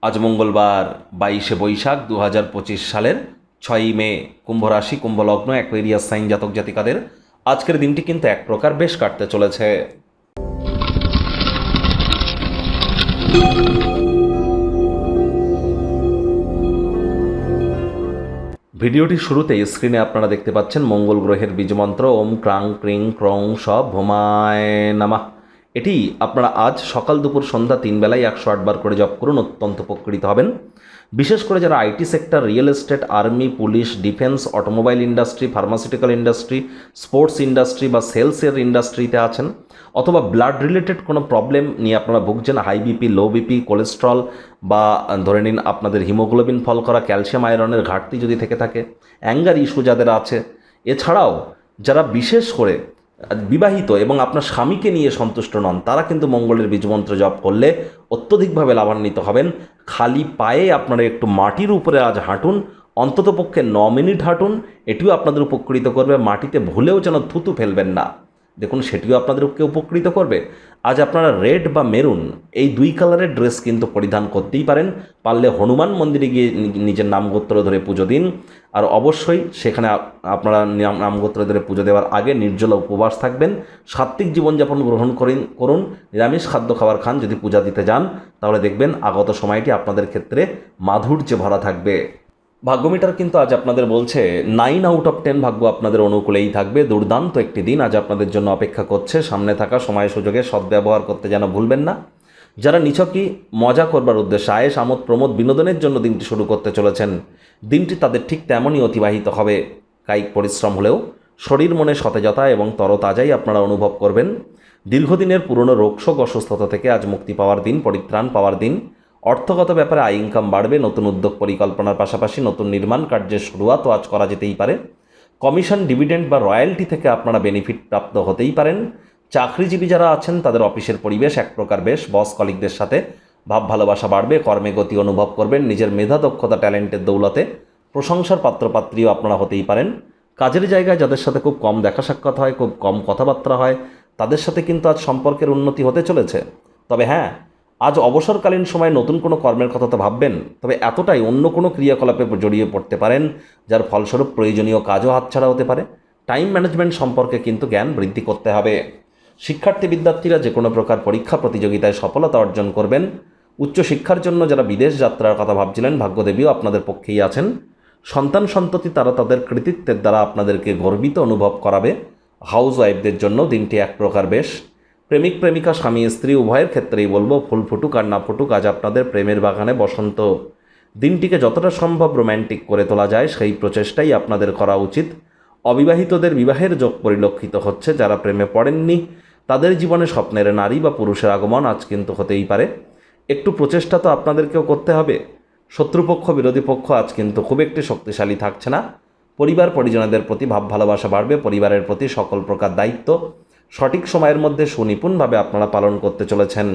আজ মঙ্গলবার 22শে বৈশাখ 2025 সালের 6ই মে। কুম্ভ রাশি, কুম্ভ লগ্ন, অ্যাকুয়ারিয়াস সাইন জাতক জাতিকাদের আজকের দিনটি কিন্তু এক প্রকার বেশ কাটতে চলেছে। ভিডিওটির শুরুতেই স্ক্রিনে আপনারা দেখতে পাচ্ছেন মঙ্গল গ্রহের বীজমন্ত্র ওম ক্রাং ক্রিং ক্রং স ভোমায় নামাহ। এটি আপনারা আজ সকাল দুপুর সন্ধ্যা 3 বেলায় 108 বার করে জপ করুন, অত্যন্ত উপকৃত হবেন। বিশেষ করে যারা IT sector, real estate, army, police, defence, automobile industry, pharmaceutical industry, sports industry বা সেলসের ইন্ডাস্ট্রিতে আছেন, অথবা ব্লাড রিলেটেড কোনো প্রবলেম নিয়ে আপনারা ভুগছেন, high BP, low BP, cholesterol বা ধরে নিন আপনাদের হিমোগ্লোবিন ফল করা, ক্যালসিয়াম আয়রনের ঘাটতি যদি থেকে থাকে, অ্যাঙ্গার ইস্যু যাদের আছে, এছাড়াও যারা বিশেষ করে বিবাহিত এবং আপনার স্বামীকে নিয়ে সন্তুষ্ট নন, তারা কিন্তু মঙ্গলের বীজমন্ত্র জপ করলে অত্যধিকভাবে লাভান্বিত হবেন। খালি পায়ে আপনারা একটু মাটির উপরে আজ হাঁটুন, অন্ততপক্ষে 9 মিনিট হাঁটুন, এটিও আপনাদের উপকৃত করবে। মাটিতে ভুলেও যেন থুতু ফেলবেন না, দেখুন সেটিও আপনাদেরকে উপকৃত করবে। আজ আপনারা রেড বা মেরুন এই 2 কালারের ড্রেস কিন্তু পরিধান করতেই পারেন। পারলে হনুমান মন্দিরে গিয়ে নিজের নামগোত্র ধরে পুজো দিন, আর অবশ্যই সেখানে আপনারা নামগোত্র ধরে পুজো দেওয়ার আগে নির্জলা উপবাস থাকবেন, সাত্ত্বিক জীবনযাপন গ্রহণ করুন, নিরামিষ খাদ্য খাবার খান। যদি পূজা দিতে যান তাহলে দেখবেন আগত সময়টি আপনাদের ক্ষেত্রে মাধুর্যে ভরা থাকবে। ভাগ্যমিটার কিন্তু আজ আপনাদের বলছে 9 আউট অফ 10 ভাগ্য আপনাদের অনুকূলেই থাকবে। দুর্দান্ত একটি দিন আজ আপনাদের জন্য অপেক্ষা করছে। সামনে থাকা সময় সুযোগে সদ্ব্যবহার করতে যেন ভুলবেন না। যারা নিছকই মজা করবার উদ্দেশ্যে, আয়েশ আমোদ প্রমোদ বিনোদনের জন্য দিনটি শুরু করতে চলেছেন, দিনটি তাদের ঠিক তেমনই অতিবাহিত হবে। কায়িক পরিশ্রম হলেও শরীর মনে সতেজতা এবং তরতাজাই আপনারা অনুভব করবেন। দীর্ঘদিনের পুরনো রোগশোক অসুস্থতা থেকে আজ মুক্তি পাওয়ার দিন, পরিত্রাণ পাওয়ার দিন। অর্থগত ব্যাপারে আয় ইনকাম বাড়বে। নতুন উদ্যোগ পরিকল্পনার পাশাপাশি নতুন নির্মাণ কার্যের শুরুয়াতও আজ করা যেতেই পারে। কমিশন, ডিভিডেন্ড বা রয়্যালটি থেকে আপনারা বেনিফিট প্রাপ্ত হতেই পারেন। চাকরিজীবী যারা আছেন তাদের অফিসের পরিবেশ এক প্রকার বেশ। বস কলিগদের সাথে ভাব ভালোবাসা বাড়বে। কর্মে গতি অনুভব করবেন। নিজের মেধা, দক্ষতা, ট্যালেন্টের দৌলতে প্রশংসার পাত্রপাত্রীও আপনারা হতেই পারেন। কাজের জায়গায় যাদের সাথে খুব কম দেখা সাক্ষাৎ হয়, খুব কম কথাবার্তা হয়, তাদের সাথে কিন্তু আজ সম্পর্কের উন্নতি হতে চলেছে। তবে হ্যাঁ, আজ অবসরকালীন সময় নতুন কোনো কর্মের কথা তো ভাববেন, তবে এতটাই অন্য কোনো ক্রিয়াকলাপে জড়িয়ে পড়তে পারেন যার ফলস্বরূপ প্রয়োজনীয় কাজও হাতছাড়া হতে পারে। টাইম ম্যানেজমেন্ট সম্পর্কে কিন্তু জ্ঞান বৃদ্ধি করতে হবে। শিক্ষার্থী বিদ্যার্থীরা যে কোনো প্রকার পরীক্ষা প্রতিযোগিতায় সফলতা অর্জন করবেন। উচ্চশিক্ষার জন্য যারা বিদেশ যাত্রার কথা ভাবছিলেন, ভাগ্যদেবীও আপনাদের পক্ষেই আছেন। সন্তান সন্ততি তারা তাদের কৃতিত্বের দ্বারা আপনাদেরকে গর্বিত অনুভব করাবে। হাউস ওয়াইফদের জন্য দিনটি এক প্রকার বেশ। প্রেমিক প্রেমিকা, স্বামী স্ত্রী উভয়ের ক্ষেত্রেই বলবো, ফুল ফুটুক আর না ফুটুক, আজ আপনাদের প্রেমের বাগানে বসন্ত। দিনটিকে যতটা সম্ভব রোম্যান্টিক করে তোলা যায় সেই প্রচেষ্টাই আপনাদের করা উচিত। অবিবাহিতদের বিবাহের যোগ পরিলক্ষিত হচ্ছে। যারা প্রেমে পড়েননি তাদের জীবনে স্বপ্নের নারী বা পুরুষের আগমন আজ কিন্তু হতেই পারে। একটু প্রচেষ্টা তো আপনাদেরকেও করতে হবে। শত্রুপক্ষ, বিরোধী পক্ষ আজ কিন্তু খুব একটি শক্তিশালী থাকছে না। পরিবার পরিজনদের প্রতি ভাব ভালোবাসা বাড়বে। পরিবারের প্রতি সকল প্রকার দায়িত্ব সঠিক সময়ের মধ্যে সুনিপুণভাবে আপনারা পালন করতে চলেছেন।